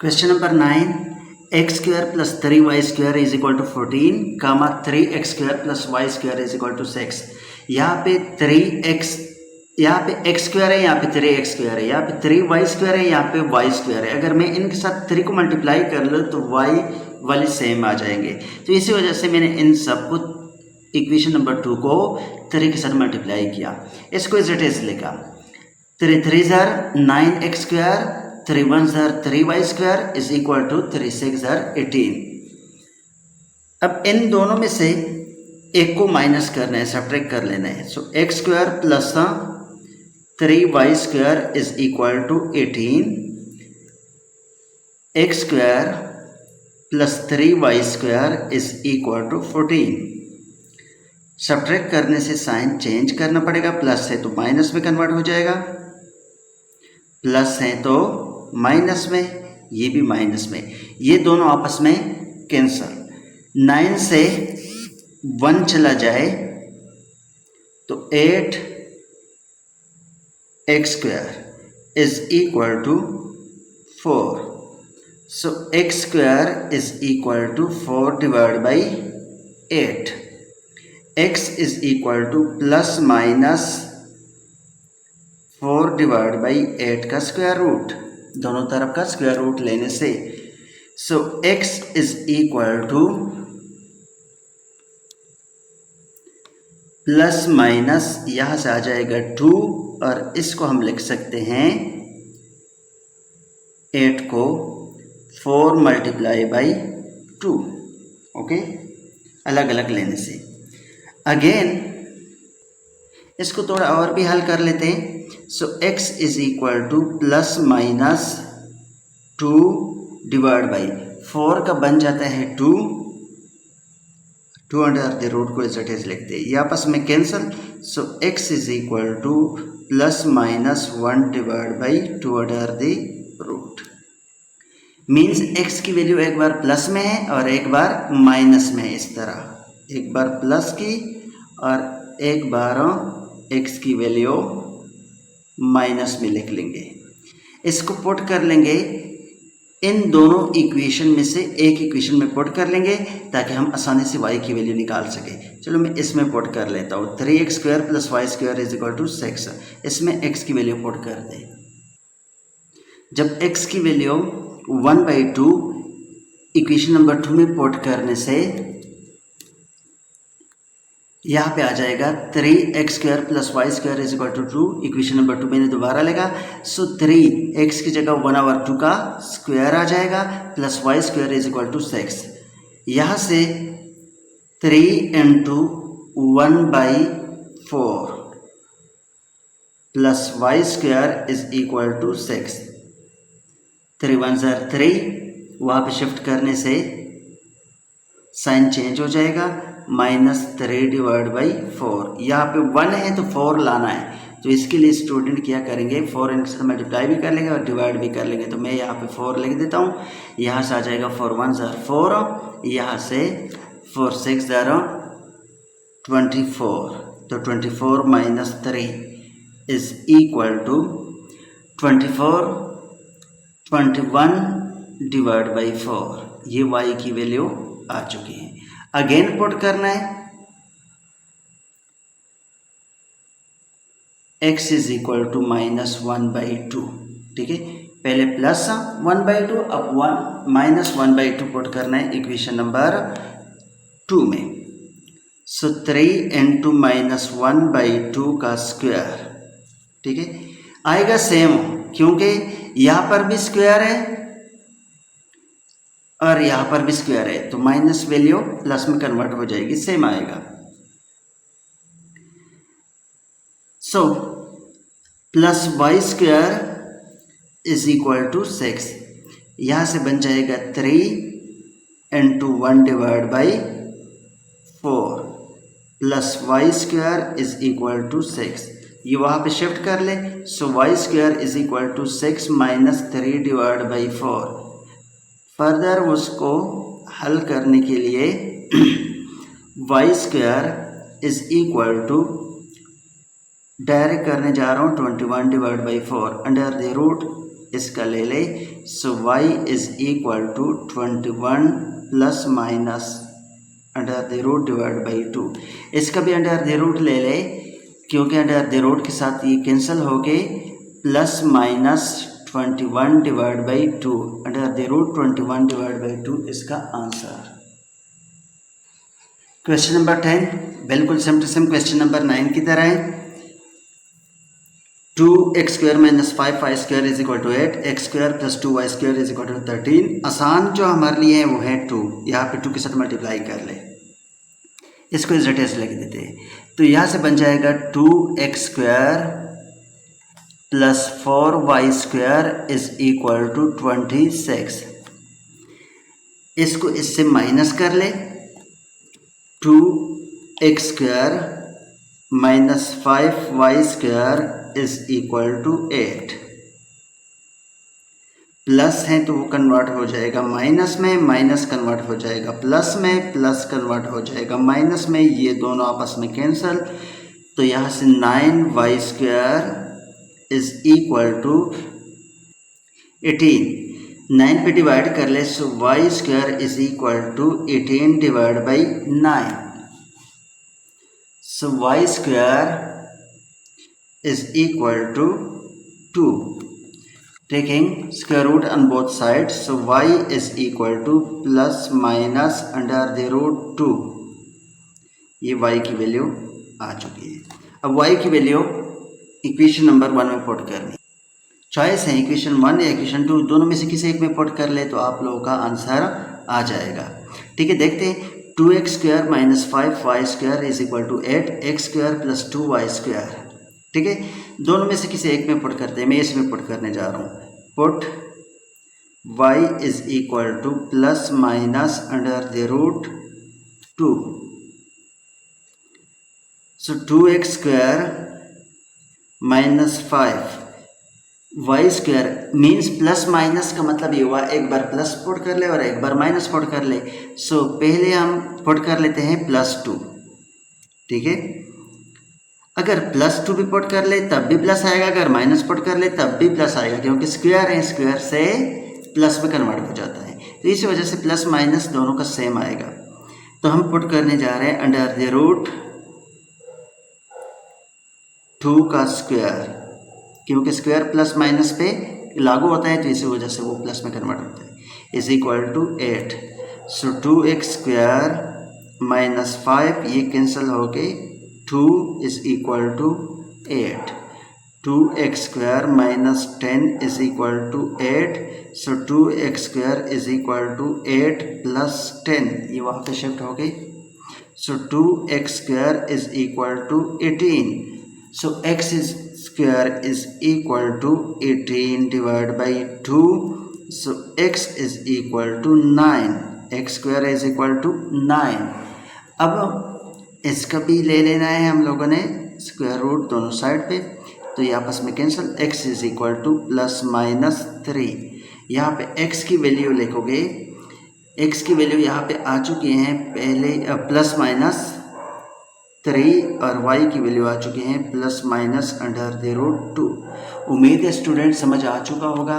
Question number 9, x square plus 3y square is equal to 14 comma 3x square plus y square is equal to 6। यहाँ पे 3x, यहाँ पे x स्क्वायर है, यहाँ पे 3x स्क्वायर है, यहाँ पे 3y स्क्वायर है, यहाँ पे y स्क्वायर है। अगर मैं इनके साथ 3 को मल्टीप्लाई कर लूँ तो y वाले सेम आ जाएंगे। तो इसी वजह से मैंने इन सबको इक्वेशन नंबर 2 को 3 के साथ मल्टीप्लाई किया। इसको एज इट इज लिखा 3 3 ज़र 9x स्क्वायर 3 1 ज़र 3y square is equal to 3 6 ज़र 18। अब इन दोनों में से एक को माइनस करना है, सब्ट्रैक्ट कर लेना है। So x square plus 3y square is equal to 18। x square plus 3y square is equal to 14। Subtract करने से साइन चेंज करना पड़ेगा, प्लस है तो माइनस में कन्वर्ट हो जाएगा, प्लस है तो माइनस में, ये भी माइनस में, ये दोनों आपस में कैंसल। 9 से 1 चला जाए तो 8 x square is equal to 4। So x square is equal to 4 divide by 8। x is equal to plus minus 4 divide by 8 का स्क्वायर रूट, दोनों तरफ का स्क्वायर रूट लेने से। सो x is equal to plus minus यहाँ से आ जाएगा 2 और इसको हम लिख सकते हैं 8 को 4 मल्टीप्लाई बाई 2। ओके, अलग अलग लेने से। अगेन इसको थोड़ा और भी हल कर लेते हैं। So x is equal to plus minus 2 divide by 4 का बन जाता है 2 अंडर द रूट को एज इट इज लिखते हैं, ये आपस में cancel. So x is equal to plus minus 1 divide by 2 under the root. Means x की वैल्यू एक बार प्लस में है और एक बार माइनस में है। इस तरह एक बार प्लस की और एक बार x की वैल्यू माइनस में लिख लेंगे। इसको पुट कर लेंगे इन दोनों इक्वेशन में से एक इक्वेशन में पुट कर लेंगे ताकि हम आसानी से y की वैल्यू निकाल सकें। चलो मैं इसमें पुट कर लेता हूँ 3x square plus y square is equal to 6। इसमें x की वैल्यू पुट कर दें। जब x की वैल्यू 1/2 इक्वेशन नंबर 2 में पुट करने से यहाँ पे आ जाएगा 3x square plus y square is equal to 2। Equation number 2 मैंने दोबारा लगा। सो 3x की जगह 1/2 का स्क्वायर आ जाएगा plus y square is equal to 6। यहाँ से 3 into 1/4 plus y square is equal to 6। 3 1 ज़र 3, वहाँ पे शिफ्ट करने से साइन चेंज हो जाएगा, -3 डिवाइड बाई 4। यहाँ पे 1 है तो 4 लाना है, तो इसके लिए स्टूडेंट क्या करेंगे 4 इनके साथ मल्टीप्लाई भी कर लेंगे और डिवाइड भी कर लेंगे। तो मैं यहाँ पे 4 लिख देता हूँ। यहाँ से आ जाएगा 4 1 ज़र 4, यहाँ से 4 6 ज़र 24। तो 24 minus 3 is equal to 24 21 divide by 4। ये y की वैल्यू आ चुकी है। अगेन पुट करना है x इज इक्वल टू -1/2। ठीक है, पहले प्लस 1/2, अब -1/2 पुट करना है इक्वेशन नंबर 2 में। सो 3 इंटू -1/2 का स्क्वायर, ठीक है, आएगा सेम, क्योंकि यहाँ पर भी स्क्वायर है और यहाँ पर भी स्क्वायर है, तो माइनस वैल्यू प्लस में कन्वर्ट हो जाएगी, सेम आएगा। So plus y square is equal to 6। यहाँ से बन जाएगा 3 into 1 divide by 4 plus y square is equal to 6। ये वहाँ पे शिफ्ट कर ले। So y square is equal to 6 minus 3 divide by 4। Further उसको हल करने के लिए y square is equal to, direct करने जा रहा हूँ 21 divide by 4, under the root इसका ले ले। So y is equal to 21 plus minus under the root divide by 2। इसका भी अंडर द रूट ले ले, क्योंकि अंडर द रूट के साथ ये कैंसिल हो गए। Plus minus 21 divide by 2, under the root 21 divide by 2 इसका आंसर। क्वेश्चन नंबर 10 बिल्कुल same to same question number 9 की तरह है। 2x square minus 5y square is equal to 8, x square plus 2y square is equal to 13। आसान जो हमारे लिए है वो है 2, यहाँ पे 2 के साथ मल्टीप्लाई कर ले, इसको इस रेट से लिख देते हैं। तो यहाँ से बन जाएगा 2x square plus 4y square is equal to 26। इसको इससे माइनस कर ले, 2x square minus 5y square is equal to 8। Plus है तो वो कन्वर्ट हो जाएगा माइनस में, माइनस कन्वर्ट हो जाएगा प्लस में, प्लस कन्वर्ट हो जाएगा माइनस में, ये दोनों आपस में कैंसल। तो यहाँ से 9y square is equal to 18। 9 पे डिवाइड कर ले, so y square is equal to 18 divide by 9। So y square is equal to 2, taking square root on both sides, so y is equal to plus minus under the root 2। ये y की वैल्यू आ चुकी है। अब y की वैल्यू इक्वेशन नंबर 1 में पुट करनी, चॉइस है इक्वेशन 1 या इक्वेशन 2, दोनों में से किसी एक में पुट कर ले तो आप लोगों का आंसर आ जाएगा। ठीक है, देखते हैं। 2x square minus 5y square is equal to 8, x square plus 2y square. ठीक है, दोनों में से किसी एक में पुट करते हैं। मैं इसमें पुट करने जा रहा हूँ। Put y is equal to plus minus under the root 2। So 2x square minus 5y square means plus minus का मतलब ये हुआ एक बार प्लस पुट कर ले और एक बार माइनस पुट कर ले। सो पहले हम पुट कर लेते हैं +2। ठीक है, अगर +2 भी पुट कर ले तब भी प्लस आएगा, अगर माइनस पुट कर ले तब भी प्लस आएगा, क्योंकि स्क्वायर है, स्क्वायर से प्लस में कन्वर्ट हो जाता है। तो इसी वजह से प्लस माइनस दोनों का सेम आएगा। तो हम पुट करने जा रहे हैं अंडर द रूट 2 का स्क्वायर, क्योंकि स्क्वायर प्लस माइनस पे लागू होता है, तो इसी वजह से वो प्लस में कन्वर्ट होता है, is equal to 8। So 2x square minus 5 ये कैंसिल हो गए, 2 is equal to 8। 2x square minus 10 is equal to 8। So 2x square is equal to 8 plus 10, ये वहाँ पे शिफ्ट हो गई। So 2x square is equal to 18। So x square is equal to 18 divide by 2। So x is equal to 9। x square is equal to 9। अब इसका भी ले लेना है हम लोगों ने स्क्वायर रूट दोनों साइड पे, तो ये आपस में cancel. x is equal to plus minus 3। यहाँ पे x की वैल्यू लिखोगे, x की वैल्यू यहाँ पे आ चुकी हैं पहले प्लस माइनस 3 और y की वैल्यू आ चुकी हैं plus minus under the root 2। उम्मीद है स्टूडेंट समझ आ चुका होगा।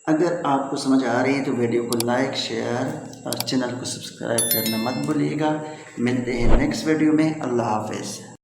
अगर आपको समझ आ रही है तो वीडियो को लाइक, शेयर और चैनल को सब्सक्राइब करना मत भूलिएगा। मिलते हैं नेक्स्ट वीडियो में। अल्लाह हाफिज़।